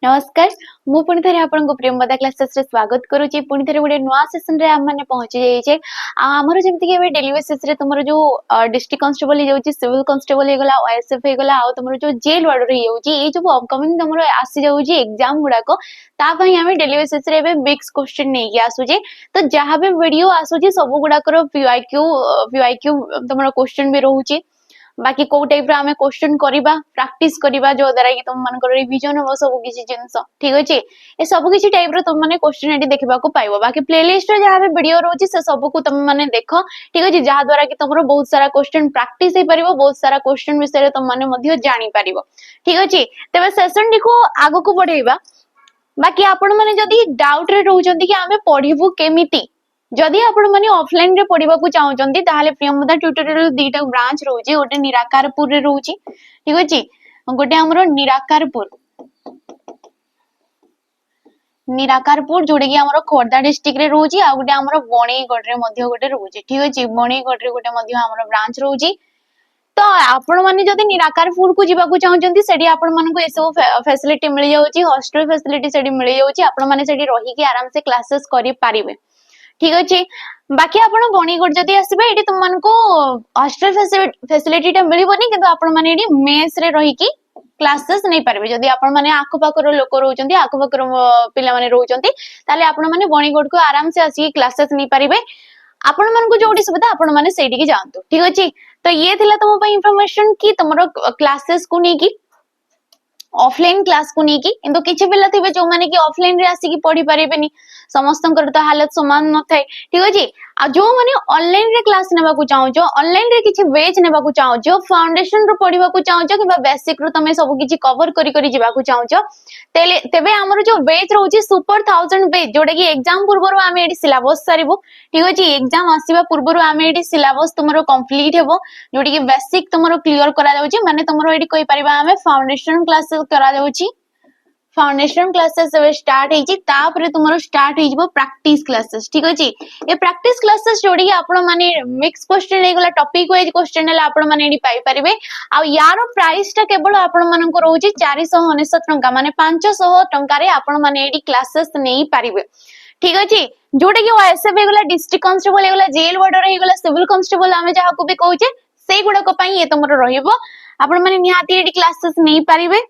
नमस्कार मु पुणी थे आपन प्रेमदा क्लासेस रे स्वागत करूची पुणी थे गोटे नुआ सेशन रे हम माने पहुंची जाइए आमर जमती कि डेली बेसिस रे तुमर जो डिस्ट्रिक्ट कांस्टेबल हो सिविल कांस्टेबल हो गला ओएसएफ हो गला आ तुमर जो जेल वार्डर हो ये जो अपकमिंग तुमर आसी जाउची एग्जाम गुडाको ता पई हमें डेली बेसिस रे मिक्स क्वेश्चन नै कि आसुजे तो जहां भी वीडियो आसुची सब गुडाकर पीआईक्यू तुमर क्वेश्चन भी रहउची बाकी को टाइप रा हमें क्वेश्चन करिबा प्रैक्टिस करिबा जो द्वारा कि तुम मानकर रिवीजन हो सब किछि जिंस ठीक अछि ए सब किछि टाइप रो तुम माने क्वेश्चन एडी देखबा को पाइबो बाकी प्लेलिस्ट रे जहां भी वीडियो रहउची से सब को तुम माने देखो ठीक अछि जहां द्वारा कि तुमरो बहुत सारा क्वेश्चन प्रैक्टिस हे परिबो बहुत सारा क्वेश्चन विषय रे तुम माने मध्य जानि परिबो ठीक अछि तबे सेशन दिखो आगो को बढ़ेबा बाकी आपण माने जदी डाउट रे रहउचंती कि हमें पढिबो केमिति जदि आपण माने ऑफलाइन रे पढिबा को चाहउचंती ताहाले प्रियमदा ट्यूटोरियल दीटा ब्रांच रहउची गोटे निराकारपुर रे रहउची ठीक अछि गोटे हमरो निराकारपुर जोडे कि हमरो खोरदा डिस्ट्रिक्ट रे रहउची आ गोटे हमरो बणईगढ़ रे मध्य गोटे रहउची ठीक अछि बणईगढ़ रे गोटे मध्य हमरो ब्रांच रहउची तो आपण माने जदि निराकारपुर को जीवा को चाहउचंती सेडी आपण माने को एसो फैसिलिटी मिल जाउची हॉस्टल फैसिलिटी सेडी मिल जाउची आपण माने सेडी रही कि आराम से क्लासेस करि पारिबे ठीक अछि बाकी आपण बणईगढ़ जदि आसीबे एडी तुम मानको हॉस्टल फैसिलिटी टा मिलिबोनी किंतु आपण माने एडी मेस रे रही कि क्लासेस नै पारबे जदि आपण माने आखो पाखर लोक रहउचंती आखो पाखर पिला माने रहउचंती ताले आपण माने बणईगढ़ को आराम से आसी क्लासेस नै पारिबे आपण मानको जोडी सुविधा आपण माने सेडी की जानतो ठीक अछि तो ये थिला तुम पई इंफॉर्मेशन कि तुमरो क्लासेस को नै कि ऑफलाइन क्लास को नहीं की किंतु किछि पिला थिबे जो माने कि ऑफलाइन रे आसी की पढी पारेबेनी समस्तंकर तो हालत समान न थाए ठीक अछि आ जो माने ऑनलाइन रे क्लास नेबा को चाहो जो ऑनलाइन रे किछि बेच नेबा को चाहो जो फाउंडेशन रो पढिबा को चाहो किबा बेसिक रो तमे सब किछि कवर करी करी जिबा को चाहो तेबे हमर जो बेच रहउची सुपर 1000 बेच जोडे कि एग्जाम पूर्वरो आमे एडी सिलेबस सारिबो ठीक अछि एग्जाम आसीबा पूर्वरो आमे एडी सिलेबस तुमरो कंप्लीट हेबो जोडी कि बेसिक तुमरो क्लियर करा जाउची माने तुमरो एडी कोइ परिबा आमे फाउंडेशन क्लासेस करा जाउची फाउंडेशन क्लासेस सब स्टार्ट हेची तापरे तुमरो स्टार्ट हेजिबो प्रैक्टिस क्लासेस ठीक अछि ए प्रैक्टिस क्लासेस जोडी आपण माने मिक्स क्वेश्चन लेगला टॉपिक वाइज क्वेश्चन ले आपण माने एडी पाई परिबे आ यारो प्राइस ता केवल आपण मानन को रहउची 499 टंका माने 500 टंका रे आपण माने एडी क्लासेस नै पारिबे ठीक अछि जोडी कि ओएसएफ हेगला डिस्ट्रिक्ट कांस्टेबल हेगला जेल वार्डर हेगला सिविल कांस्टेबल आमे जहा को भी कहउचे सेई गुडा को पई ए तुमरो रहिबो आपण माने निहाती एडी क्लासेस नै पारिबे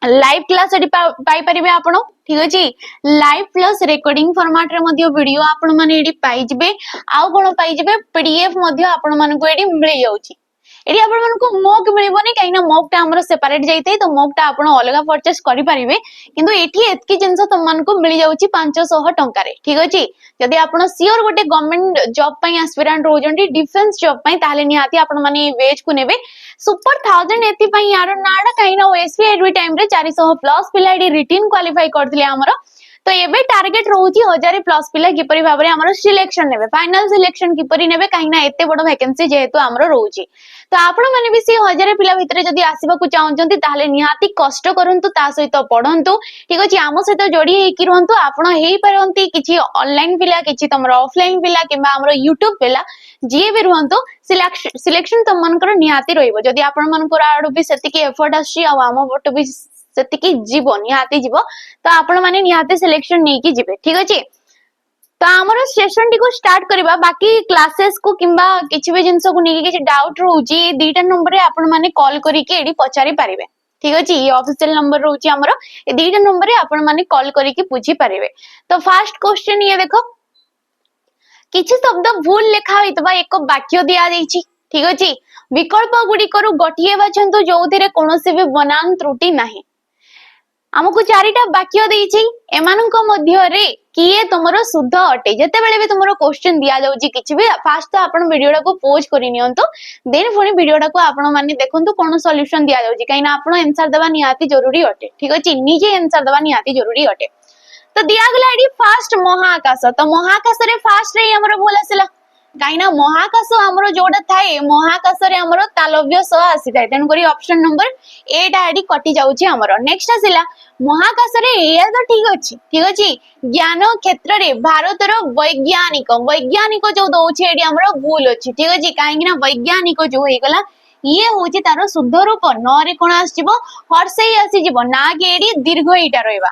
लाइव क्लास एडी पाई परिबे आपण ठीक अछि लाइव प्लस रिकॉर्डिंग फॉर्मेट रे मध्ये वीडियो आपण माने एडी पाई जिबे आउ कोन पाई जिबे पीडीएफ मध्ये आपण माने को एडी मिल जाउची एडी आपण माने को मॉक मिलिबोनी काइना मॉक ता हमरो सेपरेट जाइते तो मॉक ता आपण अलगा परचेस करि परिबे किंतु एठी एतकी जिंस तुम मान को मिल जाउची 500 टंका रे ठीक अछि जदि आपण सियोर गोटे गवर्नमेंट जॉब पई एस्पिरेंट रोजंती डिफेंस जॉब पई ताले निहाती आपण माने वेज को नेबे सुपर 1000 एति पई यार नाडा काइना ओएसपी एडवी टाइम रे 400 प्लस पिला एडी रिटन क्वालिफाई करथिले हमरो तो एबे टार्गेट रहउची 1000 प्लस पिला किपरि भाबरे हमरो सिलेक्शन नेबे फाइनल सिलेक्शन किपरि नेबे काइना एते बड वैकेंसी जेहेतु हमरो रहउची तो आपण माने भी से 1000 पिला भितरे जदी आसीबा को चाहउचंती ताले निहाती कष्ट करंतु ता सहित पढंतु ठीक अछि आमो सहित जोडी हे कि रहंतु आपण हेई परंती किछि ऑनलाइन पिला किछि तमरो ऑफलाइन पिला किबा हमरो यूट्यूब पिला जे भी रहंतु सिलेक्शन तम मनकर निहाती रहिबो जदी आपण मनकर आडू भी सेति की एफर्ट आसी आ आमो बट भी सेति की जीवन निहाती जीवो तो आपण माने निहाती सिलेक्शन नै की जिबे ठीक अछि तो हमर सेशन टी को स्टार्ट करबा बाकी क्लासेस को किबा किछि भी जिंस को नेकी किछि डाउट रहउची दीटा नंबर रे आपण माने कॉल करी के एडी पचारि पारिबे ठीक अछि ये ऑफिशियल नंबर रहउची हमर ए दीटा नंबर रे आपण माने कॉल करी के पूछि पारिबे तो फर्स्ट क्वेश्चन ये देखो किछि शब्द भूल लेखा होइतबा एक वाक्य दिया दैछि ठीक अछि विकल्प गुडी करू गठिए बाछंतु जोथिरे कोनोसी भी बनान त्रुटि नाही हमकु चारिटा वाक्य देछि एमानक मध्य रे किए तुमरो शुद्ध अटे जते बेले भी तुमरो क्वेश्चन दिया जाउची किछि भी फास्ट तो आपण वीडियोटा को पॉज करि नियंतो देन फुनी वीडियोटा को आपण माने देखंतु कोन सॉल्यूशन दिया जाउची काइना आपण आंसर देबा निहाती जरूरी अटे ठीक अछि निजे आंसर देबा निहाती जरूरी अटे तो दिया गला एडी फास्ट महाकाश तो महाकाश रे फास्ट रे हमरो बोल आसिला काइना महाकाश हमरो जोडा थाए महाकाश रे हमरो तालव्य स आसी थाए तेन करी ऑप्शन नंबर ए टा एडी कटि जाउची हमरो नेक्स्ट आसिला महाकाश रे ए तो ठीक अछि ज्ञान क्षेत्र रे भारत रो वैज्ञानिक जो दोउची एडी हमरो भूल अछि ठीक अछि काहेकि ना वैज्ञानिक जो हे गला ये होची तारो शुद्ध रूप न रे कोन आसीबो हर्षई आसी जिवो ना कि एडी दीर्घ ईटा रहइबा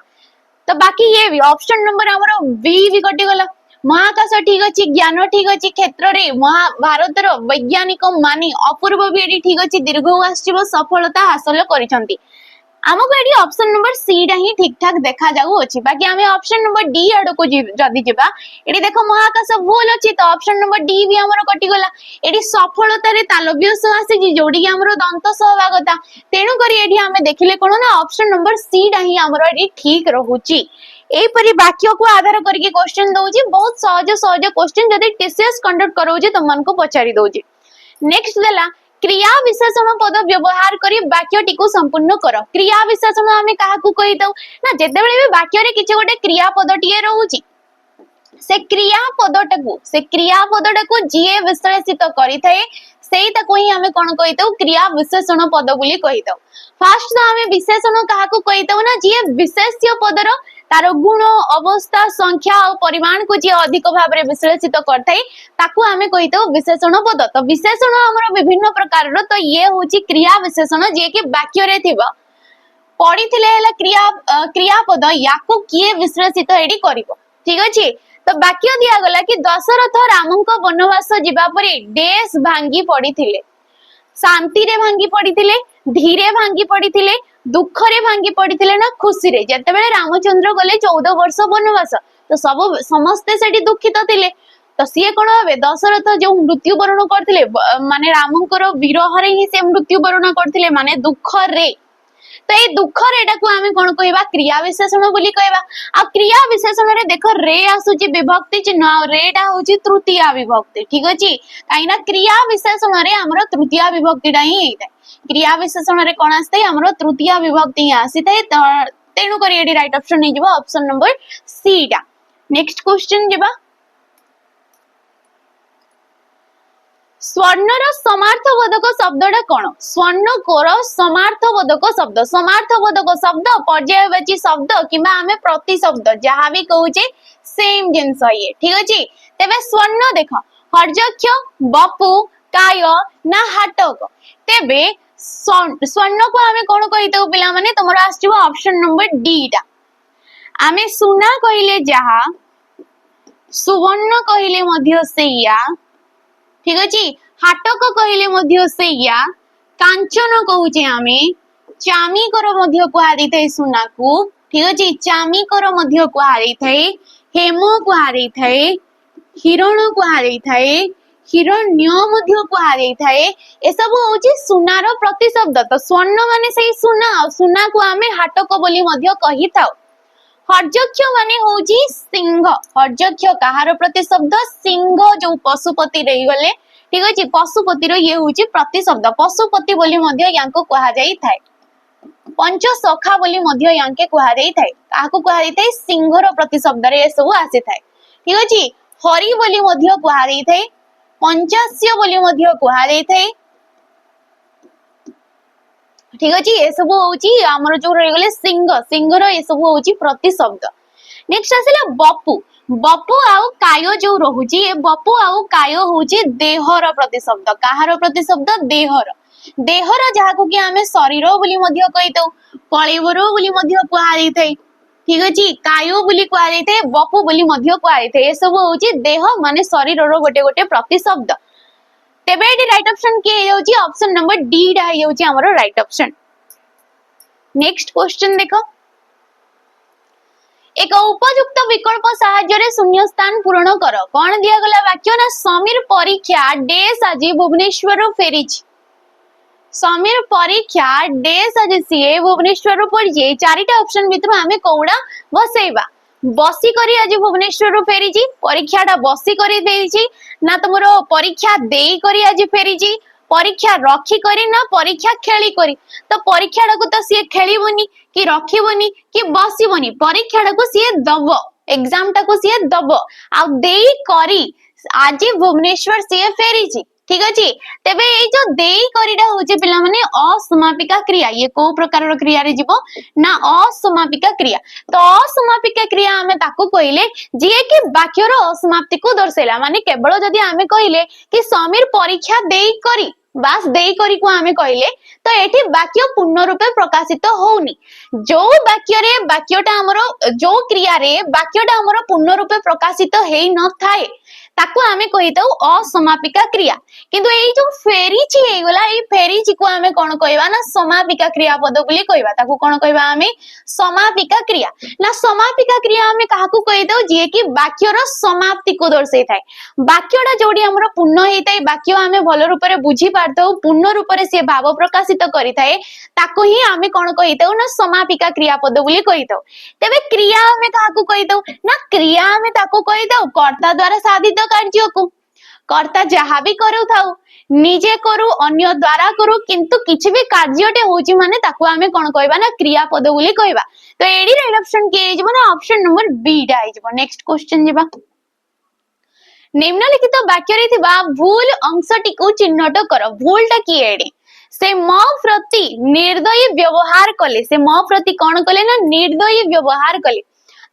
तो बाकी ये भी ऑप्शन नंबर हमरो बी भी कटि गला महाकाश ठीक अछि ज्ञान ठीक अछि क्षेत्र रे महाभारत रो वैज्ञानिक माने अपूर्व भी एडी ठीक अछि दीर्घ आसीबो सफलता हासिल करिसंती आमको एडी ऑप्शन नंबर सी टा ही ठीक ठाक देखा जाऊ अछि बाकी हमें ऑप्शन नंबर डी आड़ को जदी जिबा एडी देखो महाकाश भूल अछि तो ऑप्शन नंबर डी भी हमरो कटि गला एडी सफलता रे तालव्य स आसी जी जोडी कि हमरो दंत सहभागता तेनु करी एडी हमें देखिले कोन ना ऑप्शन नंबर सी टा ही हमरो एडी ठीक रहूची एई परी वाक्य को आधार करके क्वेश्चन दउजी बहुत सहज सहज क्वेश्चन जदी टीसीएस कंडक्ट करौजी त मन को पचारी दउजी नेक्स्ट देला क्रिया विशेषण पद व्यवहार करी वाक्यटी को संपूर्ण कर क्रिया विशेषण आमे काहा को कहि दउ ना जेते बेले भी वाक्य रे किछ गोटे क्रिया पदटिए रहउची से क्रिया पदटाको जीए विश्लेषित करि थाए सेई ताको ही हमें कोन कहि दउ क्रिया विशेषण पद बोली कहि दउ फर्स्ट तो हमें विशेषण काहा को कहि दउ ना जीए विशेष्य पदर तार गुण अवस्था संख्या और परिमाण को जी अधिक भाव रे विश्लेषित करथाई ताकू हमें कहि दउ विशेषण पद तो विशेषण हमर विभिन्न प्रकार रो तो ये होची क्रिया विशेषण जे कि वाक्य रे थिबा पढिथिले हला क्रिया पद याको किए विश्लेषित एडी करिवो ठीक अछि तो वाक्य दिया गला कि दशरथ रामंक वनवास जिबा परे देश भांगी पडिथिले शांति रे भांगी पडिथिले धीरे भांगी पडिथिले दुख रे भांगी पडिथिले ना खुशी रे जते बेले रामचंद्र गले 14 वर्ष वनवास तो सब समस्ते सेठी दुखित थिले तो सिए कोन होबे दशरथ जो मृत्यु वरण करथिले माने रामंकर विरह रे ही से मृत्यु वरण करथिले माने दुख रे तो ये दुख रेटा को आमे कोन कहबा क्रिया विशेषण बोली कहबा आ क्रिया विशेषण रे देखो रे आसुची विभक्ति चिन्ह रेटा होची तृतीया विभक्ति ठीक अछि काइना क्रिया विशेषण रे हमरो तृतीया विभक्ति डा ही हेइता क्रिया विशेषण रे कोन आस्ते हमरो तृतीया विभक्ति आसीते तेनु करी एडी राइट ऑप्शन नै जिवो ऑप्शन नंबर सी टा नेक्स्ट क्वेश्चन जिबा स्वर्णर समार्थबोधक शब्दटा कोन स्वर्णकोर समार्थबोधक शब्द पर्यायवाची शब्द किबा हमें प्रति शब्द जहां भी कहूचे सेम जिंस ये ठीक अछि तेबे स्वर्ण देखो हर्जक्ष बपु काय ना हाटक तेबे स्वर्ण को हमें कोन कहितौ पिला माने तमरो आछिबो ऑप्शन नंबर डी टा हमें सुना कहिले जहा सुवर्ण कहिले मध्य सेया ठीक अछि हाटक कहिले मध्य सेया कांचन कहूचे आमे चामी कर मध्य कुहारी थे सुना को ठीक अछि चामी कर मध्य कुहारी थे हेमो कुहारी थे हिरण कुहारी थे हिरण्य मध्य कुहारी थे ए सब होची सुनार प्रतिशब्द तो स्वर्ण माने सही सुना को आमे हाटक बोली मध्य कहि थाउ हर्जक्ष माने होजी सिंह हर्जक्ष कहार प्रतिशब्द सिंह जो पशुपति रही गले ठीक अछि पशुपति रो ये होची प्रतिशब्द पशुपति बोली मध्य यांको कहा जाई थाए पंच सखा बोली मध्य यांके कहा जाई थाए काको कहा जाई थाए सिंह रो प्रतिशब्द रे सब आसी थाए ठीक अछि हरि बोली मध्य कहा जाई थाए पंचास्य बोली मध्य कहा जाई थाए ठीक अछि ए सब होची हमर जो रही गले सिंह रो ए सब होची प्रतिशब्द नेक्स्ट आसिला बपु आउ काय जो रहुची ए बपु आउ काय होची देहर प्रतिशब्द काहार प्रतिशब्द देहर जाहाको कि हमें शरीर बोली मध्य कहितौ कळेवर बोली मध्य कुहा जाई थाए ठीक अछि काय बोली कुहा जाई थाए बपु बोली मध्य कुहा जाई थाए ए सब होची देह माने शरीर रो गोटे प्रतिशब्द तेबे एडी राइट ऑप्शन के होची ऑप्शन नंबर डी डा होची हमरो राइट ऑप्शन नेक्स्ट क्वेश्चन देखो एक उपयुक्त विकल्प साहाय्य रे शून्य स्थान पूर्ण कर कोन दिया गला वाक्य ना समीर परीक्षा डेस आज भुवनेश्वर फेरिछ समीर परीक्षा डेस आज सीए भुवनेश्वर पड़ी चारिटा ऑप्शन भितर हमें कोडा बसेबा बसी करी आज भुवनेश्वर फेरिची परीक्षाटा बसी करी देइची ना तुमरो परीक्षा देई करी आज फेरिची परीक्षा रखी करी ना परीक्षा खेली करी तो परीक्षाटा को तो सी खेलीबनी कि रखिबनी कि बसीबनी परीक्षाटा को सी दब एग्जाम टा को सी दब आ देई करी आज भुवनेश्वर सी फेरिची ठीक अछि तेबे ए जो देई करीडा होचे पिला माने असमापिका क्रिया ये को प्रकार रो क्रिया रे जीवो ना असमापिका क्रिया तो असमापिका क्रिया हमें ताको कहिले जे कि वाक्य रो असमाप्ति को दर्शैला माने केवल जदी हमें कहिले कि समीर परीक्षा देई करी बास देई करी को आमे कहले तो एठी वाक्य पूर्ण रूपे प्रकाशित होउनी जो वाक्यटा हमरो जो क्रिया रे वाक्यटा हमरो पूर्ण रूपे प्रकाशित हेई न थाए ताको आमे कहितौ असमापिका क्रिया किंतु एई जो फेरीची हेई गला एई फेरीची को आमे कोन कहबा ना समापिका क्रिया पद बोली कहबा ताको कोन कहबा आमे समापिका क्रिया ना समापिका क्रिया आमे काहाकू कहितौ जे कि वाक्यर समाप्ति को दर्शाई थाए वाक्यटा जोडी हमरो पूर्ण हेई थाए वाक्य आमे भलो रूप रे बुझी पारतौ पूर्ण रूप रे से भाव प्रकाशित करि थाए ताको ही आमे कोन कहितौ ना समापिका क्रिया पद बोली कहितौ तबे क्रिया आमे काहाकू कहितौ ना क्रिया आमे ताको कहितौ कर्ता द्वारा साधित कार्य को कर्ता जहा भी करू थाउ निजे करू अन्य द्वारा करू किंतु किछि भी कार्यटे होची माने ताको आमे कोन कहबा ना क्रिया पद बोली कहबा तो एडी राइट ऑप्शन के हे जबो ना ऑप्शन नंबर बी डा हे जबो नेक्स्ट क्वेश्चन जेबा निम्नलिखित वाक्य रे थिबा भूल अंशटी को चिन्हट कर भूलटा की एडी से म प्रति निर्दयी व्यवहार कले से म प्रति कोन कले ना निर्दयी व्यवहार कले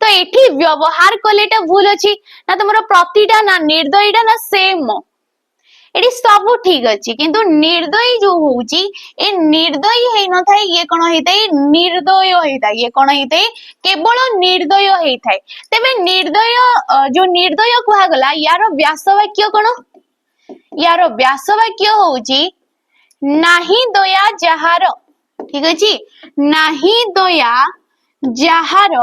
तो एठी व्यवहार कलेटा भूल अछि ना तमरो प्रतिटा ना निर्दयीटा ना सेम एटी सब ठीक अछि किंतु निर्दयी जो होउची ए निर्दयी हेई न थाए ये कोन हेइतै निर्दय हेइतै ये कोन हेइतै केवल निर्दय हेइथाय तबे निर्दय जो निर्दय कुहा गला यार व्यासवाक्य कोन यार व्यासवाक्य होउची नाही दया जहार ठीक अछि नाही दया जहार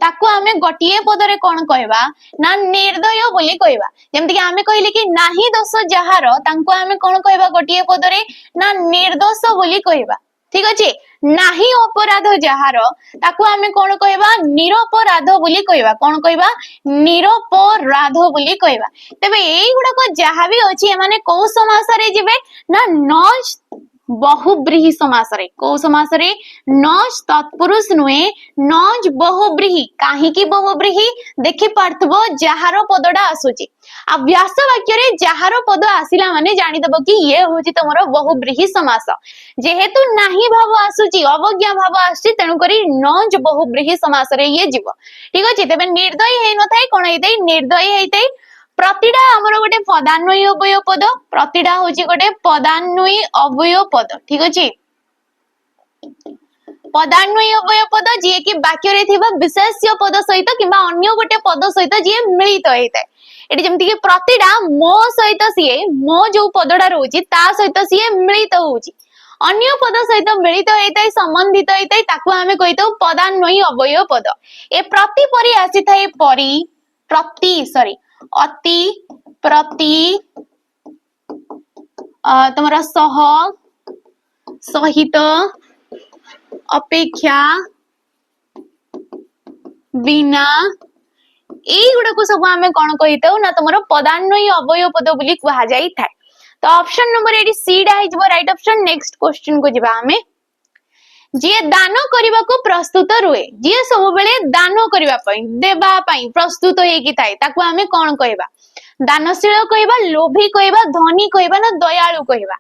ताको आमे गोटिए पदरे कोन कहबा ना निर्दय बोली कहबा जेमति कि आमे कहिले कि नाही दोष जहार तांको आमे कोन कहबा गोटिए पदरे ना निर्दोष बोली कहबा ठीक अछि नाही अपराध जहार ताको आमे कोन कहबा निरपराध बोली कहबा कोन कहबा निरपराध बोली कहबा तबे एई गुडा को जहा भी अछि माने को समास रे जिवे ना नॉज बहुब्रीहि समास रे को समास रे नॉज तत्पुरुष नुए नॉज बहुब्रीहि काहे की बहुब्रीहि देखि पारथबो जहार पदडा आसुची आ व्यास वाक्य रे जहार पद आसिला माने जानि दबो कि ये होची तमरो बहुब्रीहि समास जेहेतु नाही भाव आसुची अवज्ञा भाव आसी तेनु करी नॉज बहुब्रीहि समास रे ये जीव ठीक अछि तबे निर्दयी हेइ न थाई कोन हेइतै निर्दयी हेइतै प्रतिटा हमरो गोटे पदान्वयी अव्यय पद प्रतिटा होची गोटे पदान्वयी अव्यय पद ठीक अछि पदान्वयी अव्यय पद जे कि वाक्य रे थिबा विशेष्य पद सहित किबा अन्य गोटे पद सहित जे मिलित हेइतै एटी जेमति कि प्रतिटा मो सहित सिए मो जो पदडा रहउची ता सहित सिए मिलित होउची अन्य पद सहित मिलित हेइतै संबंधित हेइतै ताकू आमे कहितौ पदान्वयी अव्यय पद ए प्रति परि आसीथाय परि प्रति सॉरी अति प्रति तमरा सह सहित अपेक्षा बिना एई गुडा को सब आमे कोन कहितौ ना तमरो पदान्वयी अव्यय पद बोली कहा जाई थाए तो ऑप्शन नंबर एडी सी डा हे जबो राइट ऑप्शन नेक्स्ट क्वेश्चन को जिबा आमे जे दान करबा को प्रस्तुत रुए जे सब बेले दान करबा पई देबा पई प्रस्तुत हेकी थाए ताको आमे कोन कहबा दानशील कहबा लोभी कहबा धनी कहबा ना दयालु कहबा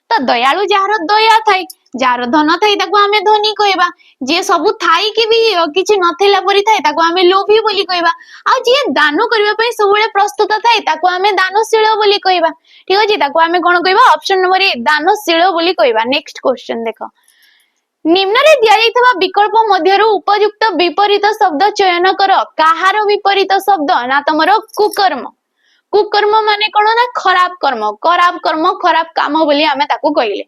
तो दयालु जहार दया थाए जहार धन थाए ताको आमे धनी कहबा जे सब थाई कि भी किछि नथिला परि थाए ताको आमे लोभी बोली कहबा आ जे दान करबा पई सब बेले प्रस्तुत थाए ताको आमे दानशील बोली कहबा ठीक अछि ताको आमे कोन कहबा ऑप्शन नंबर ए दानशील बोली कहबा नेक्स्ट क्वेश्चन देखो निम्न रे दिया जाइथबा विकल्प मध्यरु उपयुक्त विपरीत शब्द चयन कर काहार विपरीत शब्द ना तमरो कुकर्म कुकर्म माने कोन ना खराब कर्म खराब काम बोली आमे ताको कहिले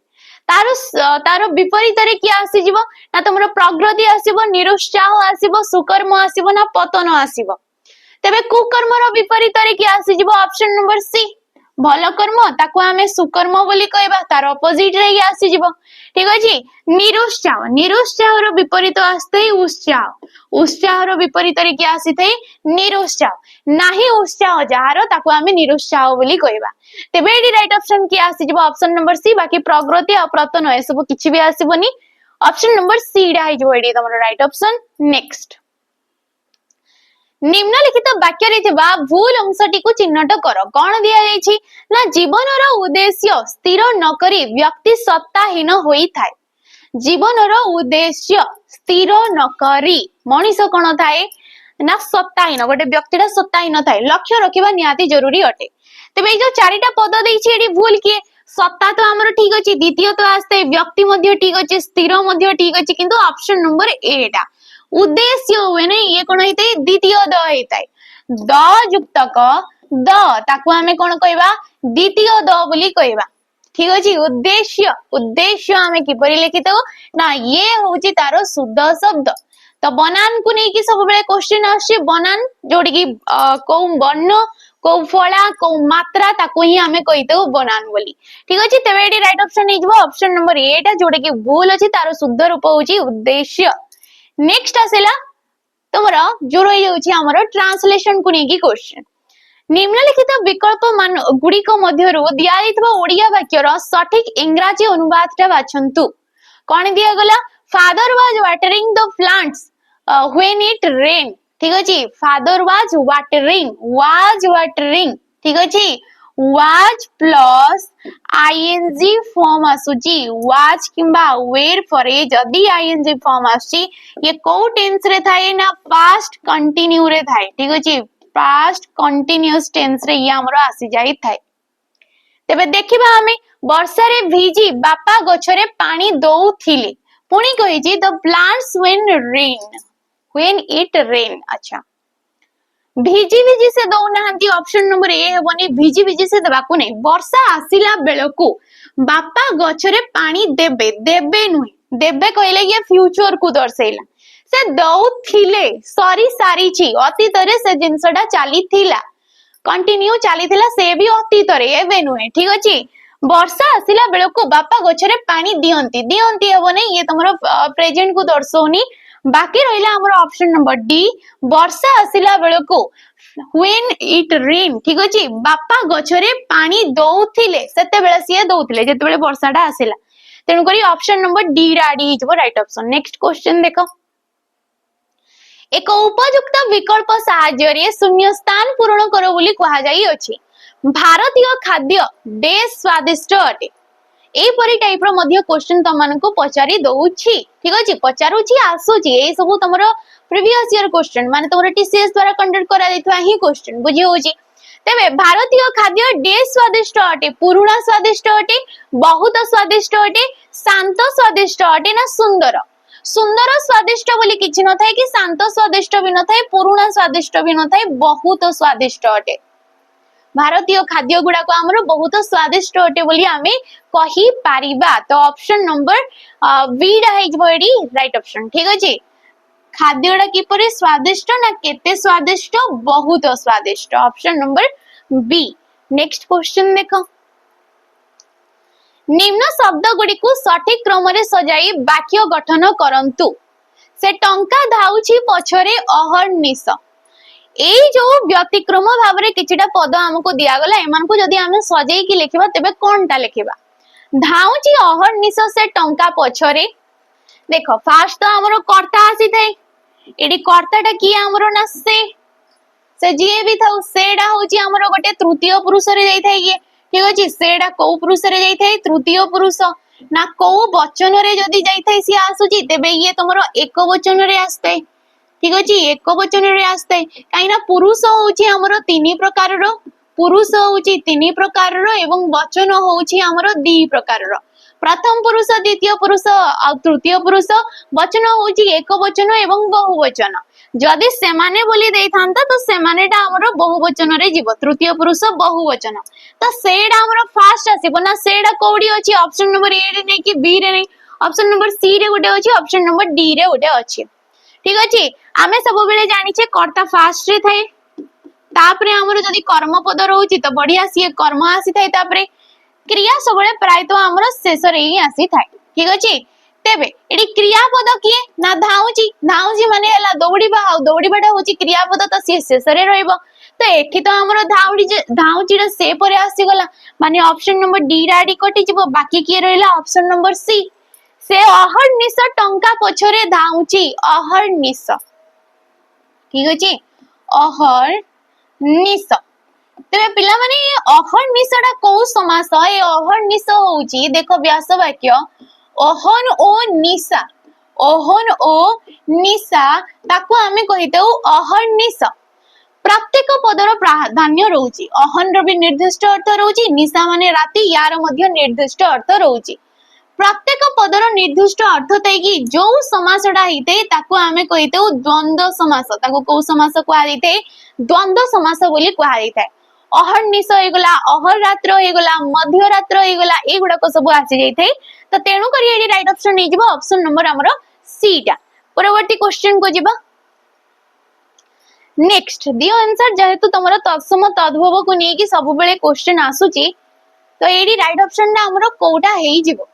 तारो विपरीत रे कि आसी जीवो ना तमरो प्रगति आसीबो निरुत्साह आसीबो सुकर्म आसीबो ना पतन आसीबो तबे कुकर्म रो विपरीत रे कि आसी जीवो ऑप्शन नंबर सी भल कर्म ताको आमे सुकर्म बोली कहबा तार ऑपोजिट रे आसी जीवो ठीक अछि निरुत्साह रो विपरीत आस्ते उत्साह रो विपरीत रे कि आसी थई निरुत्साह नाही उत्साह जहार ताको आमे निरुत्साह बोली कहबा तबे एडी राइट ऑप्शन कि आसी जीवो ऑप्शन नंबर सी बाकी प्रगति आ पतन ए सब किछि भी आसीबोनी ऑप्शन नंबर सी डा हे जो एडी तमरो राइट ऑप्शन नेक्स्ट निम्नलिखित वाक्य रे थिबा भूल अंशटी को चिन्हट कर कोन दिया जायछि ना जीवन रो उद्देश्य स्थिर न करी व्यक्ति सत्ताहीन होई थाए जीवन रो उद्देश्य स्थिर न करी मनीष कोन थाए ना सत्ताहीन गोटे व्यक्तिटा सत्ताहीन थाए लक्ष्य रखिबा निहाती जरूरी अटे तबे जो चारिटा पद देछि एडी भूल के सत्ता तो हमर ठीक अछि, द्वितीय तो आस्ते व्यक्ति मध्य ठीक अछि, स्थिर मध्य ठीक अछि, किंतु ऑप्शन नंबर ए टा उद्देश्य हुए नै, ये कोन हेतै द्वितीय द हेतै, द युक्तक द ताकू हमें कोन कहबा द्वितीय द बोली कहबा। ठीक अछि, उद्देश्य उद्देश्य हमें किपरि लिखितो ना, ये होची तारो शुद्ध शब्द। तो बनान को नहीं कि सब बेले क्वेश्चन आछे, बनान जोडी की को वर्ण को फला को मात्रा ताकू ही हमें कहितो बनान बोली। ठीक अछि, तबे एटी राइट ऑप्शन हे जबो ऑप्शन नंबर ए टा, जोडी की भूल अछि तारो शुद्ध रूप होची उद्देश्य। नेक्स्ट आसेला तमरा जो रही जाउची हमरो ट्रांसलेशन को नहीं कि क्वेश्चन। निम्नलिखित विकल्प मान गुड़िक मध्यरु दिया जाइतबा ओडिया वाक्यर सठिक इंग्राजी अनुवादटा बाछंतु। कोन दिया गला, father was watering the plants when it rain. ठीक अछि, फादर वाज वाटरिंग ठीक अछि, वाज प्लस आईएनजी फॉर्म आसुची, वाज किंबा वेर फरे जदी आईएनजी फॉर्म आसी, ये को टेंस रे थाए ना पास्ट कंटिन्यू रे थाए। ठीक अछि, पास्ट कंटिन्यूअस टेंस रे ये हमरो आसी जाई थाए। तेबे देखिबा हमें वर्षा रे भिजी बापा गछरे पानी दउथिले, पुणी कहिजी the plants when it rain. अच्छा, भिजी भिजी से दउ नाहंती, ऑप्शन नंबर ए हेबनी, भिजी भिजी से देबाकू नै, वर्षा आसिला बेलकू बापा गछरे पानी देबे, देबे नुहे, देबे कहले ये फ्यूचर को दर्शैला, से दउथिले सरी सारी छी, अतीत रे से जिंसडा चाली थिला, कंटिन्यू चाली थिला, से भी अतीत रे एबे नुहे। ठीक अछि, वर्षा आसिला बेलकू बापा गछरे पानी दियंती, दियंती हेबो नै, ये तमरो प्रेजेंट को दर्शौनी। बाकी रहिला हमर ऑप्शन नंबर डी, वर्षा आसिला बेलकू व्हेन इट रेन। ठीक अछि, बापा गछरे पानी दउथिले, सेते बेले सिए दउथिले जेते बेले वर्षाटा आसिला, तेनु करी ऑप्शन नंबर डी राडी हिजबो राइट ऑप्शन। नेक्स्ट क्वेश्चन देखो, एक उपयुक्त विकल्प साहाय्य रे शून्य स्थान पूर्ण करो बोली कहा जाई अछि। भारतीय खाद्य बेस स्वादिष्ट अटे, ए परी टाइप रो मध्य क्वेश्चन तमनको पचारि दउछि। ठीक अछि, पचारुछि आसुछि, ए सब तमरो प्रीवियस ईयर क्वेश्चन माने तमरो टीसीएस द्वारा कंडक्ट करा दैथवा ही क्वेश्चन बुझी होछि। तेबे भारतीय खाद्य डेस स्वादिष्ट अटे, पुरुणा स्वादिष्ट अटे, बहुत स्वादिष्ट अटे, शांत स्वादिष्ट अटे ना सुंदर। सुंदर स्वादिष्ट बोली किछि न थाए कि शांत स्वादिष्ट भी न थाए, पुरुणा स्वादिष्ट भी न थाए, बहुत स्वादिष्ट अटे। भारतीय खाद्य गुडा को हमरो बहुत स्वादिष्ट अटे बोली आमे कहि पारिबा। तो ऑप्शन नंबर बी डा हेजबो एडी राइट ऑप्शन। ठीक अछि, खाद्यडा किपरि स्वादिष्ट ना केते स्वादिष्ट, बहुत स्वादिष्ट, option number B. Next question देखो, निम्न शब्द गुडी को सठिक क्रम रे सजाई वाक्य गठन करंतु। से टंका धाउछि पछरे अहर्निश, एई जो व्यतिक्रम भाव रे किछिटा पद हमको दिया गला, एमान को जदी हमें सजाई की लिखिबा तेबे कोनटा लिखिबा। धाउछि अहर्निश से टंका पछरे, देखो फास्ट तो हमरो कर्ता आसी थाए, एडी कर्ताटा की हमरो ना से जिए भी थाउ, सेडा होची हमरो गोटे तृतीय पुरुष रे जाई थाए। ठीक अछि, सेडा को पुरुष रे जाई थाए, तृतीय पुरुष ना को वचन रे जदी जाई थाए सी आसुची, तेबे ये तमरो एक वचन रे आस्ते। ठीक अछि, एक वचन रे आस्ते, काईना पुरुष होची हमरो तीन प्रकार रो, पुरुष होची तीन प्रकार रो एवं वचन होची हमरो दी प्रकार रो। प्रथम पुरुष, द्वितीय पुरुष और तृतीय पुरुष, वचन होची एक वचन एवं बहुवचन। जदि सेमाने बोली देई थांता तो सेमानेटा हमरो बहुवचन रे जीव, तृतीय पुरुष बहुवचन, तो सेडा हमरो फास्ट आसीबो ना, सेडा कोडी अछि ऑप्शन नंबर ए रे नै कि बी रे नै, ऑप्शन नंबर सी रे गोटे अछि, ऑप्शन नंबर डी रे गोटे अछि। ठीक अछि, आमे सब बेले जानि छे कर्ता फास्ट रे थाए, तापरे हमरो जदि कर्म पद रहउची तो बढ़िया सी कर्म आसी थाए, तापरे क्रिया सबले प्राय तो हमरो शेष रे ही आसी थाए। ठीक अछि, तेबे एडी क्रियापद किए ना धाउची, धाउची माने हला दौड़ीबा, आ दौड़ीबाटा होची क्रियापद, तो से शेष रे रहइबो। तो एठी तो हमरो धाउची रे से परे आसी गला, माने ऑप्शन नंबर डी राडी कटि जिवो, बाकी किए रहिला ऑप्शन नंबर सी, से अहर्निश टंका पछरे धाउची, अहर्निश। ठीक अछि, अहर्निश। तेबे पिला माने अहर्निशटा को समास, ए अहर्निश होची देखो व्यास वाक्य अहन ओ निशा, अहन ओ निशा ताको हमें कहितौ अहर्निश। प्रत्येक पदर प्राधान्य रोची अहन रो भी निर्दिष्ट अर्थ रोची निशा माने राति यार मध्य निर्दिष्ट अर्थ रोची प्रत्येक पदर निर्दिष्ट अर्थ थे कि जो समासटा होते ताको आमे कहिते द्वंद्व समास ताको को समास कुआ जाइते द्वंद्व समास बोली कुआ जाइते अहर निश होगला अहर रात्र होगला मध्य रात्र होगला ए गुडा को सब आसी जाइते तो तेणु करी एडी राइट ऑप्शन नै जिवो ऑप्शन नंबर हमरो सी टा परवर्ती क्वेश्चन को जिबा नेक्स्ट दियो आंसर जेहेतु तमरो तत्सम तद्भव को नै कि सब बेले क्वेश्चन आसुची तो एडी राइट ऑप्शन ना हमरो कोटा हेई जिवो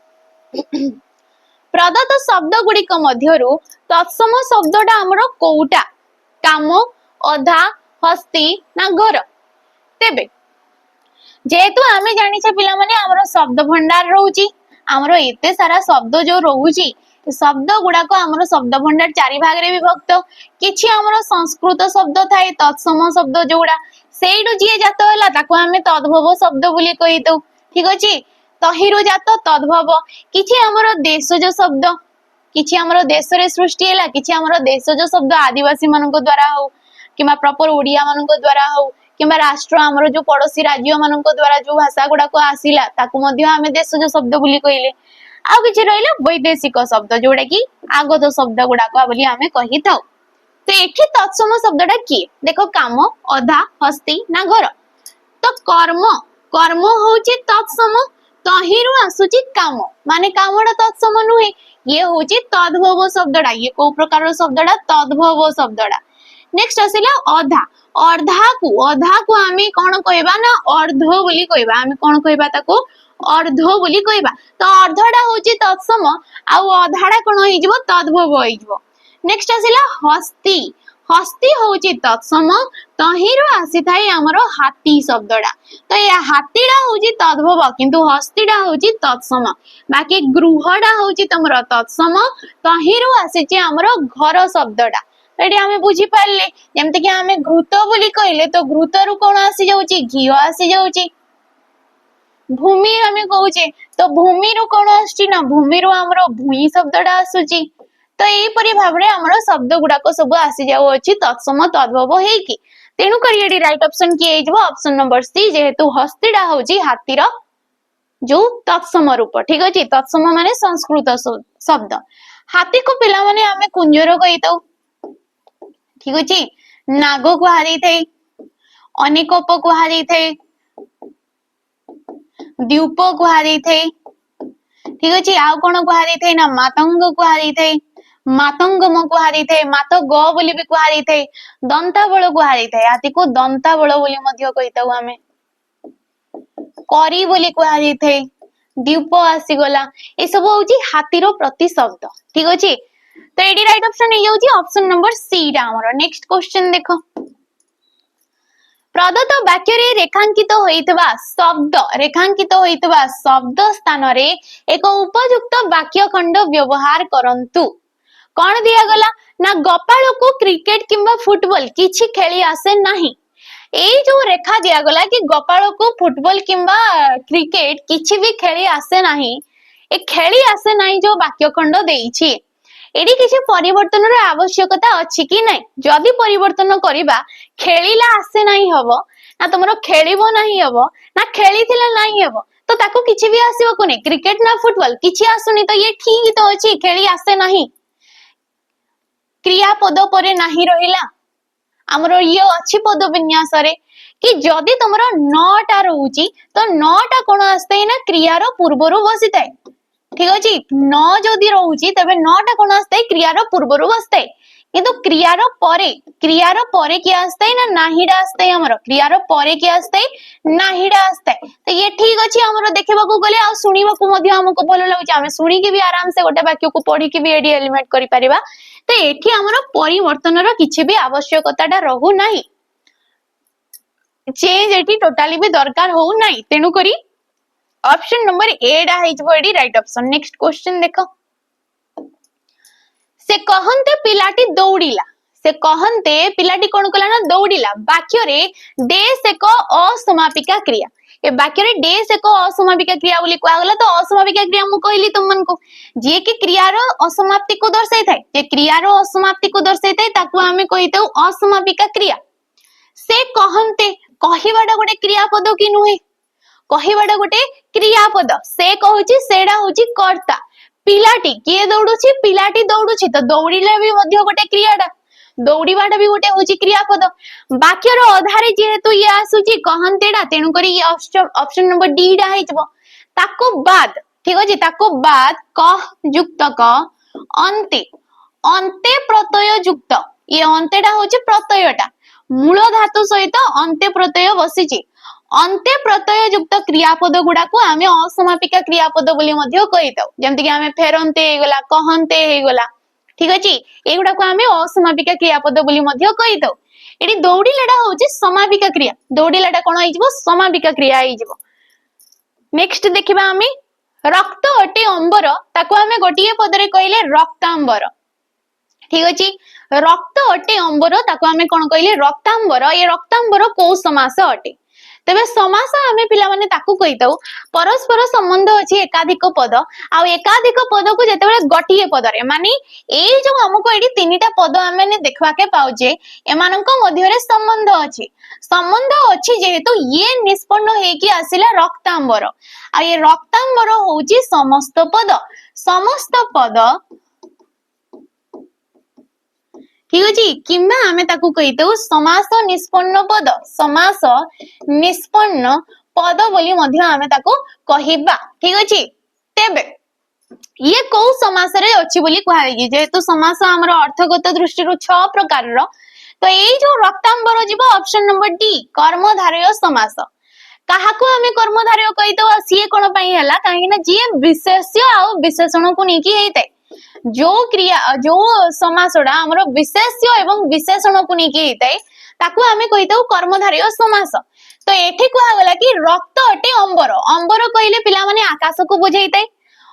प्रदत्त शब्द गुड़िक मध्यरु तत्सम शब्दटा हमरो कोटा काम अधा हस्ती ना घर तेबे जेहेतु आमे जानिछे पिला माने हमरो शब्द भंडार रहउची हमरो एते सारा शब्द जो रहउची शब्द गुडा को हमरो शब्द भंडार चारि भाग रे विभक्त किछि हमरो संस्कृत शब्द थाए तत्सम शब्द जोडा सेइडु जिए जात होला ताको आमे तद्भव शब्द बोली कहितौ ठीक अछि तहिरु जात तद्भव किछि हमरो देशज शब्द किछि हमरो देश रे सृष्टि हैला किछि हमरो देशज शब्द आदिवासी मानको द्वारा हो किमा प्रॉपर ओडिया मानको द्वारा हो किमा राष्ट्र हमरो जो पड़ोसी राज्य मानको द्वारा जो भाषा गुडा को आसीला ताको मध्य हमें देशज शब्द बोली कहिले आ किछि रहिला वैदेशिक शब्द जोडा कि आगत शब्द गुडा को बोली हमें कहि थाउ तो एठी तत्सम शब्दटा की देखो काम अधा हस्ती ना घर तो कर्म कर्म होची तत्सम तहिरु आसुची काम माने कामडा तत्सम नुहे ये होची तद्भव शब्दडा ये को प्रकार शब्दडा तद्भव शब्दडा नेक्स्ट आसिला अधा अर्धा को आमे कोन कहबा ना अर्ध बोली कहबा आमे कोन कहबा ताको अर्ध बोली कहबा तो अर्धडा होची तत्सम आ अधाडा कोन होई जबो तद्भव होई जबो नेक्स्ट आसिला हस्ती हस्ती होची तत्सम तहिरु आसी थाई हमरो हाथी शब्दडा तो या हाथीडा होची तद्भव किंतु हस्तीडा होची तत्सम बाकी गृहडा होची तमरो तत्सम तहिरु आसी जे हमरो घर शब्दडा एडी हमें बुझी पारले जेमते कि हमें घृत बोली कहले तो घृत रु कोन आसी जाउची घियो आसी जाउची भूमि हमें कहूचे तो भूमि रु कोन आसी ना भूमि रु हमरो भूई शब्दडा आसुची तो एई परि भाबरे हमरो शब्द गुडा को सब आसी जाउ अछि तत्सम तद्भव हे कि तेनु करी एडी राइट ऑप्शन की एजबो ऑप्शन नंबर सी जेहेतु हस्तीडा होची हाथीर जो तत्सम रूप ठीक अछि तत्सम माने संस्कृत शब्द हाथी को पिला माने हमें कुंजर कहितौ ठीक अछि नागो को हारी थे अनेकोप को हारी थे द्वीप को हारी थे ठीक अछि आउ कोन को हारी थे ना मातंग को हारी थे मातंगम को हारी थे मात ग बोली भी को हारी थे दंताबळ को हारी थे हाथी को दंताबळ बोली मध्य कहितौ हमें करी बोली को हारी थे द्वीप आसी गला ए सब होची हाथीरो प्रति शब्द ठीक अछि तो एडी राइट ऑप्शन हे होची ऑप्शन नंबर सी रा हमरो नेक्स्ट क्वेश्चन देखो प्रदत्त वाक्य रे रेखांकित होइतबा शब्द स्थान रे एक उपयुक्त वाक्य खंड व्यवहार करंतु कौन दिया गला ना गोपाल को क्रिकेट किंबा फुटबॉल किछि खेली आसे नाही ए जो रेखा दिया गला कि गोपाल को फुटबॉल किंबा क्रिकेट किछि भी खेली आसे नाही ए खेली आसे नाही जो वाक्य खंड देइछि एडी किछि परिवर्तन रे आवश्यकता अछि कि नै जदि परिवर्तन करिबा खेलीला आसे नाही हबो ना तमरो खेलिबो नाही हबो ना खेलिथिला नाही हबो तो ताको किछि भी आसीबो कोने क्रिकेट ना फुटबॉल किछि आसुनी तो ये ठीक तो अछि खेली आसे नाही क्रिया पद परे नाही रहिला हमरो ये अछि पद विन्यास रे कि जदि तमरो 9टा रहउची तो 9टा कोन आस्ते ना क्रियारो पूर्वरु बसिताय ठीक अछि 9 जदि रहउची तबे 9टा कोन आस्ते क्रियारो पूर्वरु बसताय किंतु क्रियारो परे कि आस्ते ना नाहीडा आस्ते हमरो क्रियारो परे कि आस्ते नाहीडा आस्ते तो ये ठीक अछि हमरो देखबा को गले आ सुनिबा को मध्य हमको भलो लागुची हमें सुनी के भी आराम से गोटे वाक्य को पढ़ी के भी एडी एलिमेंट करि परिबा तो एठी हमरो परिवर्तन रो किछि भी आवश्यकताटा रहू नाही चेंज एठी टोटली भी दरकार हो नाही तेनु करी ऑप्शन नंबर ए डा हेजबो एडी राइट ऑप्शन नेक्स्ट क्वेश्चन देखो से कहंते पिलाटी दौड़ीला से कहंते पिलाटी कोन कला ना दौड़ीला वाक्य रे डेस एक असमापिका क्रिया ए वाक्य रे डेस एक असमापिका क्रिया बोली कहला गला तो असमापिका क्रिया मु कहली तुमन को जे कि क्रिया रो असमाप्ति को दर्शाई थाए जे क्रिया रो असमाप्ति को दर्शाई थाए ताको हमें कहितौ असमापिका क्रिया से कहते कहिबाटा गोटे क्रियापद कि नुहे कहिबाटा गोटे क्रियापद से कहूची सेडा होची कर्ता पिलाटी किए दौड़ुची पिलाटी दौड़ुची तो दौड़िले भी मध्य गोटे क्रियाटा दौड़ीबाटा भी गोटे होची क्रियापद वाक्यर अधारे जेहेतु ये आसुची कहंतेडा तेणु करी ये ऑप्शन नंबर डी डा हेजबो ताको बाद ठीक अछि ताको बाद कह युक्त क अंते अंते प्रत्यय युक्त ये अंतेडा होची प्रत्ययटा मूल धातु सहित अंते प्रत्यय बसिची अंते प्रत्यय युक्त क्रियापद गुडा को आमे असमापिका क्रियापद बोली मध्य कहिताउ जेमति कि आमे फेरंते हेगला कहंते हेगला ठीक अछि एगुडा को आमे असमापिका क्रियापद बोली मध्य कहिताउ एडी दौड़िलाटा होची समापिका क्रिया दौड़िलाटा कोन आइजबो समापिका क्रिया आइजबो नेक्स्ट देखिबा आमे रक्त अटे अंबर ताको आमे गोटिए पदरे कहिले रक्तांबर ठीक अछि रक्त अटे अंबर ताको आमे कोन कहिले रक्तांबर ये रक्तांबर को समास अटे तबे समास आमे पिला माने ताकू कहिताउ परस्पर संबंध अछि एकाधिक पद आ एकाधिक पद को जेतेबेले गटिए पदरे माने एई जो हमको एडी तीनटा पद आमे ने देखवा के पाउजे एमानंको मध्य रे संबंध अछि जेहेतु ये निष्पन्न हे कि आसिला रक्तांबर आ ये रक्तांबर होउची समस्त पद ठीक अछि किंबा आमे ताकू कहितौ समास निष्पन्न पद बोली मध्य आमे ताकू कहिबा ठीक अछि तेबे ये को समास रे अछि बोली कहै जेहेतु समास हमर अर्थगत दृष्टि रु 6 प्रकार रो तो एई जो रक्तांबर जीवो ऑप्शन नंबर डी कर्मधारय समास काहाको आमे कर्मधारय कहितौ सिए कोन पई हला काहे ना जे विशेष्य आ विशेषण को नेकी हेतै जो क्रिया जो समासडा हमर विशेष्य एवं विशेषण को नेकी हेतै ताकू आमे कहितौ कर्मधारय समास तो एठी कुआ गला कि रक्त अटे अंबर अंबर कहिले पिला माने आकाश को बुझाइतै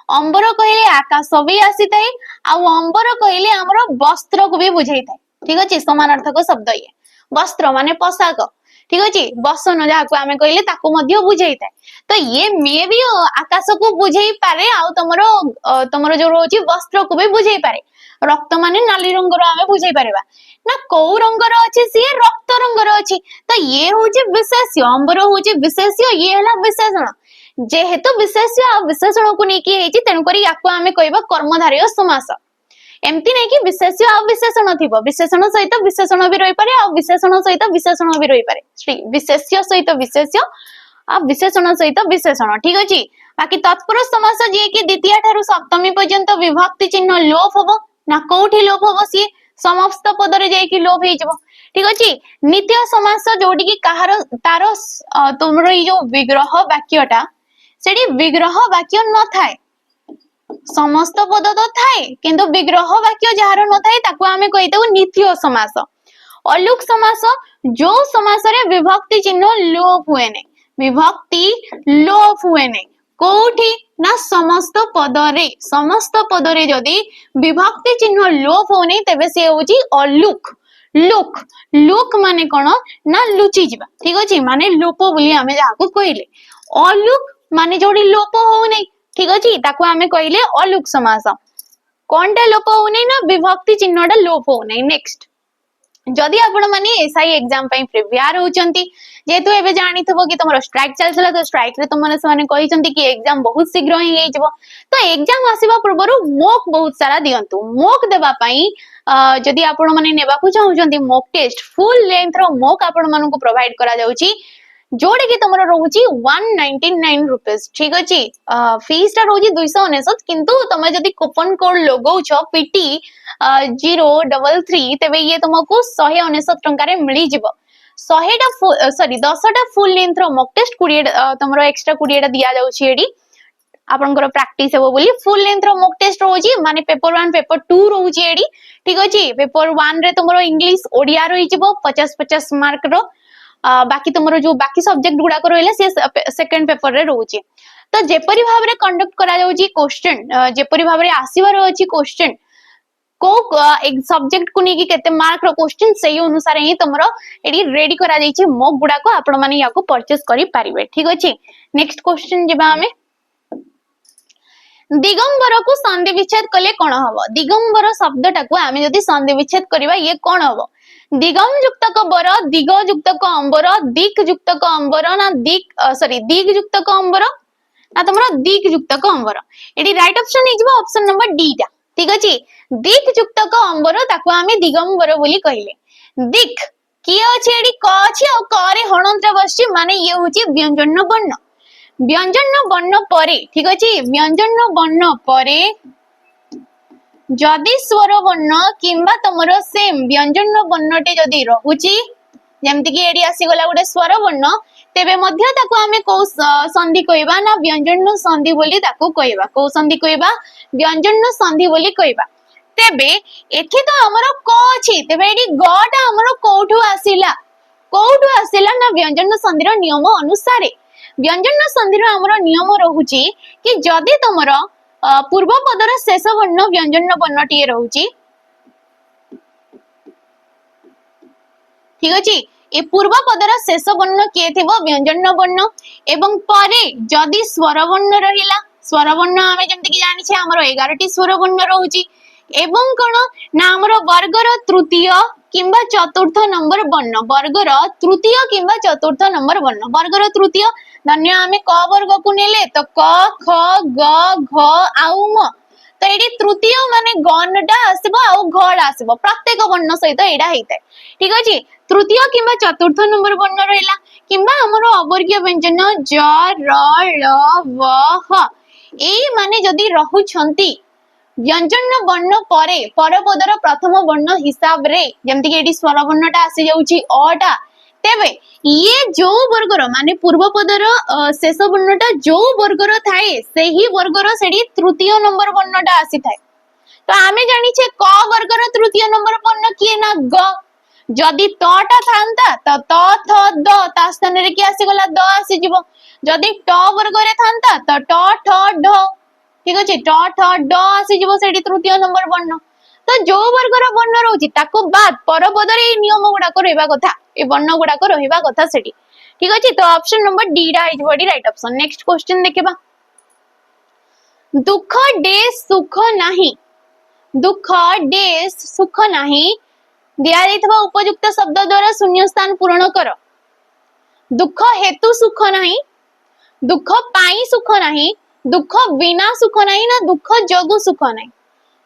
अंबर कहिले आकाश भी आसीतै आ अंबर कहिले हमर वस्त्र को भी बुझाइतै ठीक अछि समानार्थक शब्द ये वस्त्र माने पोशाक ठीक अछि बसन जाको आमे कहिले ताको मध्य बुझाइतै तो ये मे भी आकाश को बुझाई पारे आ तमरो जो रोची वस्त्र को भी बुझाई पारे रक्त माने नाली रंगर आमे बुझाई पारेबा ना को रंगर अछि से रक्त रंगर अछि तो ये होची विशेष्य अंबर होची विशेष्य ये हला विशेषण जेहेतु विशेष्य आ विशेषण को नेकी हेची तेनु करी याको आमे कहबा कर्मधारय समास एमती नहीं कि विशेष्य आ विशेषण थिबो विशेषण सहित विशेषण भी रही पारे आ विशेषण सहित विशेषण भी रही पारे विशेष्य सहित विशेष्य आ विशेषण सहित विशेषण ठीक अछि बाकी तत्पुरुष समास जे कि द्वितीय ठारू सप्तमी पर्यंत विभक्ति चिन्ह लोप होबो ना कोठी लोप होबो सी समस्त पदरे जाय कि लोप हे जबो ठीक अछि नित्य समास जोडी कि कहार तारो तुमरो ई जो विग्रह वाक्यटा सेडी विग्रह वाक्य न थाए समस्त पद तो थाए किंतु विग्रह वाक्य जहार न थाए ताको आमे कहितौ नित्य समास अलुक समास जो समास रे विभक्ति चिन्ह लोप हुए नै विभक्ति लोप हुए नै कोठी ना समस्त पदरे जदि विभक्ति चिन्ह लोप हो नै तबे से होची अलुक लुक माने कोन ना लुचि जिबा ठीक अछि माने लोप बोली आमे जाको कहिले अलुक माने जोडी लोप हो नै ठीक अछि ताको आमे कहिले अलुक समास कोनटा लोप हो नै ना विभक्ति चिन्हटा लोप हो नै नेक्स्ट जदि आपण माने एसआई एग्जाम पई प्रिपेयर होचंती जेतु एबे जानिथबो कि तमरो स्ट्राइक चलछला तो स्ट्राइक रे तुमने सने कहिसंती कि एग्जाम बहुत शीघ्र ही हेजबो तो एग्जाम आसीबा पूर्वरु मॉक बहुत सारा दियंतु मॉक देबा पई जदि आपण माने नेबा को चाहउचंती मॉक टेस्ट फुल लेंथ रो मॉक आपण मानको प्रोवाइड करा जाउची जोड़े कि तुमरो रहउची 199 रुपीस ठीक अछि फीस टा रहउची 299 किंतु तमे जदि कूपन कोड लगाउछ पीटी 033 तबे ये तुमको 199 टंका रे मिली जिवो 10 टा फुल लेंथ रो मॉक टेस्ट 20 तुमरो एक्स्ट्रा 20 टा दिया जाउची एडी आपनकर प्रैक्टिस हेबो बोली फुल लेंथ रो मॉक टेस्ट रहउची माने पेपर 1 पेपर 2 रहउची एडी ठीक अछि पेपर 1 रे तुमरो इंग्लिश ओडिया रही जिवो 50 मार्क रो बाकी तुमरो जो बाकी सब्जेक्ट गुडा को रहले से सेकंड पेपर रे रहउची तो जेपरि भाबरे कंडक्ट करा जाउची क्वेश्चन जेपरि भाबरे आसीबार अछि क्वेश्चन को एक सब्जेक्ट को नेकी केते मार्क रो क्वेश्चन सेही अनुसार ही तुमरो एडी रेडी करा जाईची मॉक गुडा को आपण माने याको परचेस करि पारिबे ठीक अछि नेक्स्ट क्वेश्चन जेबा हमें दिगंबर को संधि विच्छेद कले कौन हम दिगंबर शब्दटा को आम जदि संधि विच्छेद करवा ये कौन हम दिगम युक्तक बर दिग युक्तक अंबर दिक युक्तक अंबर ना दिक सॉरी दिग युक्तक अंबर ना तुम दिक युक्तक अंबर ये राइट ऑप्शन हो ऑप्शन नंबर डी टा ठीक अच्छे दिक युक्तक अंबर ताको आम दिगंबर बोली कहले दिक किए अच्छे ये क अच्छे और क रे हणंत्र बसछि माने ये होछि व्यंजन वर्ण परे ठीक अच्छे व्यंजन वर्ण परे जदि स्वर वर्ण किंबा तुमर सेम व्यंजन वर्णटे जदि रहुची जेमति कि एडी आसीगला गोटे स्वर वर्ण तेबे मध्य ताको आमे को संधि कहबा ना व्यंजन संधि बोली ताको कहबा को संधि कहबा व्यंजन संधि बोली कहबा तेबे एठी तो हमर क अछि तेबे एडी ग टा हमर कोठु आसीला ना व्यंजन संधिर नियम अनुसार व्यंजन संधिर हमर नियम रहुची कि जदि तुमर पूर्व पदर शेष वर्ण व्यंजन वर्ण टी रहुची ठीक अछि ए पूर्व पदर शेष वर्ण किए थिबो व्यंजन वर्ण एवं परे जदि स्वर वर्ण रहिला स्वर वर्ण आमे जेमति कि जानि छे हमर 11 टी स्वर वर्ण रहुची एवं कोन ना हमर वर्गर तृतीय किंबा चतुर्थ नंबर वर्ण वर्गर तृतीय किंबा चतुर्थ नंबर वर्ण वर्गर तृतीय धन्य आमे क वर्ग को नेले तो क ख ग घ आउ म तो एडी तृतीय माने गणटा आसीबो आउ घड़ा आसीबो प्रत्येक वर्ण सहित एडा हेइते ठीक अछि तृतीय किंबा चतुर्थ नंबर वर्ण रहला किंबा हमर अवर्गीय व्यंजन ज र ल व ह एई माने जदी रहु छंती व्यंजन वर्ण परे परपदर प्रथम वर्ण हिसाब रे जेमति कि एडी स्वर वर्णटा आसी जाउची अ टा तेबे ये जो वर्गर माने पूर्व पदर शेष वर्णटा जो वर्गर थाए सेही वर्गर सेडी तृतीय नंबर वर्णटा आसी थाए तो आमे जानि छे क वर्गर तृतीय नंबर वर्ण किए ना ग जदि त टा थांता त थ द ता स्थान रे कि आसी गला द आसी जिवो जदि ट वर्ग रे थांता त ठ ढ ठीक अछि ट ठ ड आसी जिवो सेडी तृतीय नंबर वर्ण तो जो वर्गर वर्ण रहउची ताको बाद परपद रे नियम गुडा को रहबा कथा ए वर्ण गुडा को रहबा कथा सेडी ठीक अछि तो ऑप्शन नंबर डी रा इज बडी राइट ऑप्शन नेक्स्ट क्वेश्चन देखबा दुख डेस सुख नाही दुख डेस सुख नाही दिया जाइथबा उपयुक्त शब्द द्वारा शून्य स्थान पूर्ण कर दुख हेतु सुख नाही दुख पाई सुख नाही दुख बिना सुख नाही ना दुख जोगु सुख नाही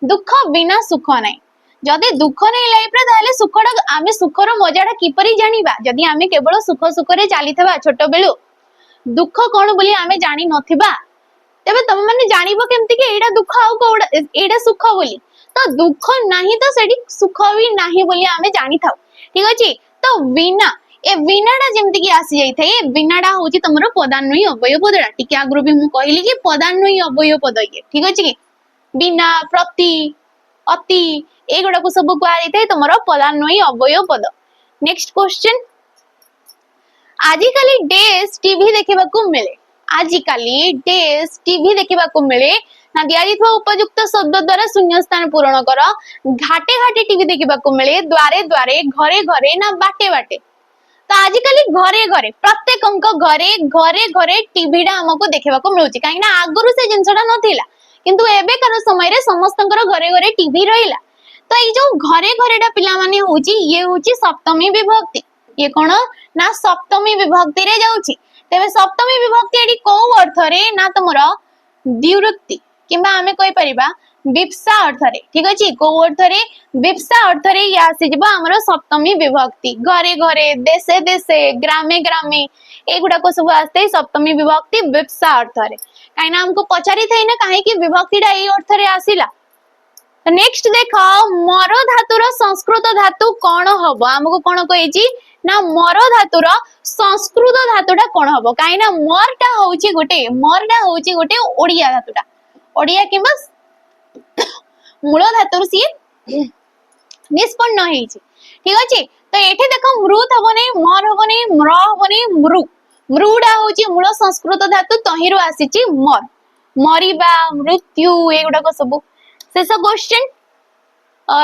दुख बिना सुख नाही जदि दुख नहीं लाइफ रे ताले सुखडा आमे सुखर मजाडा किपरि जानिबा जदि आमे केवल सुख सुख रे चालिथबा छोट बेलु दुख कोन बोली आमे जानि नथिबा तबे तुम माने जानिबो केमति कि एडा दुख आउ कोडा एडा सुख बोली तो दुख नाही तो सेडी सुख भी नाही बोली आमे जानि थाउ ठीक अछि तो बिना ए बिनाडा जेमति कि आसी जाई थाए बिनाडा होची तमरो पदान्वयी अवयव पदडा टिके आगरो भी मु कहली कि पदान्वयी अवयव पद ये ठीक अछि कि बिना प्रति अति एगुडा को सब को आइ थाए तमरो पदान्वयी अवयव पद नेक्स्ट क्वेश्चन आजिकाली डेस टीवी देखिबा को मिले आजिकाली डेस टीवी देखिबा को मिले ना दिया जिथवा उपयुक्त शब्द द्वारा शून्य स्थान पूर्ण कर घाटे घाटे टीवी देखिबा को मिले द्वारे द्वारे घरे घरे ना बाटे बाटे तो आजिकाली घरे घरे प्रत्येक घरे घरे घरे टीवी हमको देखा मिलूँ कहीं आगुरी से जिनसा नाला किंतु एबेकार समय रे समस्तंकर घरे घरे टीवी रहिला तो ये जो घरे घरे पिला माने होची ये होची सप्तमी विभक्ति ये कौन ना सप्तमी विभक्ति रे जाउची तेबे सप्तमी विभक्ति एडी को अर्थ रे ना तुमर द्विवृत्ति किंबा आमे कहि परिबा विप्सा अर्थ रे ठीक अछि को अर्थ रे विप्सा अर्थ रे या आसी जबा हमर सप्तमी विभक्ति घरे घरे देशे देशे ग्रामे ग्रामे एगुडा को सब आस्ते सप्तमी विभक्ति विप्सा अर्थ रे काइना हमको पचारि थई ना काहे कि विभक्तिडा एई अर्थ रे आसीला तो नेक्स्ट देखो मर धातुर संस्कृत धातु कोन हबो हमको कोन कहिची ना मर धातुर संस्कृत धातुडा कोन हबो काइना मरटा होउची गोटे ओडिया धातुडा ओडिया किंबा मूल धातुर सी निष्पन्न हेची ठीक अछि तो एठी देखो मृत हबो नै मर हबो नै म्र हबो नै मृ मृडा होउची मूल संस्कृत धातु तहिरु आसीची मर मरिबा मृत्यु एगुडा को सब शेष क्वेश्चन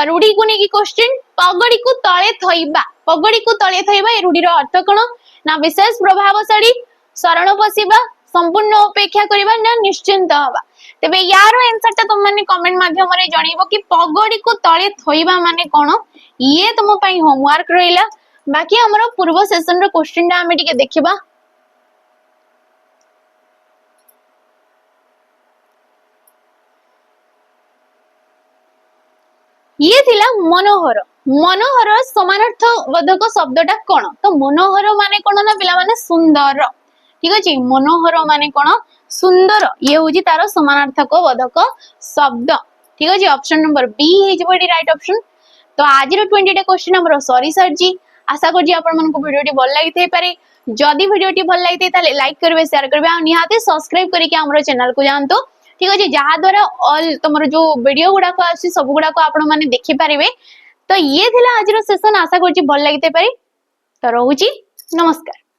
रूढ़ी को नेकी क्वेश्चन पगड़ी को तले थइबा ए रूढ़ी रो अर्थ कोन ना विशेष प्रभावशाली शरण पसिबा संपूर्ण अपेक्षा करबा ना निश्चिंत हवा। तेबे यार आंसर ता तुम माने कमेंट माध्यम रे जणाइबो कि पगड़ी को तळे थोइबा माने कोन। ये तुम पई होमवर्क रहिला। बाकी हमरो पूर्व सेशन रो क्वेश्चन डा हमें टिके देखिबा। ये थिला मनोहर। मनोहर समानार्थ बोधक शब्दटा कोन? तो मनोहर माने कोन ना पिला माने सुंदर। ठीक अछि, मनोहर माने कोन? सुंदर। ये होजी तारो समानार्थक बोधक शब्द। ठीक अछि, ऑप्शन नंबर बी हे जेबडी राइट ऑप्शन। तो आज रो 20 टा क्वेश्चन हमरो सॉरी सर जी। आशा करजी आपण मन को वीडियो टी भल लागि थे पारे। जदी वीडियो टी भल लागि थे ताले लाइक करबे, शेयर करबे आ निहाते सब्सक्राइब करिके हमरो चैनल को जानतो। ठीक अछि, जहा द्वारा ऑल तमरो जो वीडियो गुडा को आसी सब गुडा को आपण माने देखि पारिबे। तो ये थिला आज रो सेशन। आशा करजी भल लागि थे पारे। तो रहूची, नमस्कार।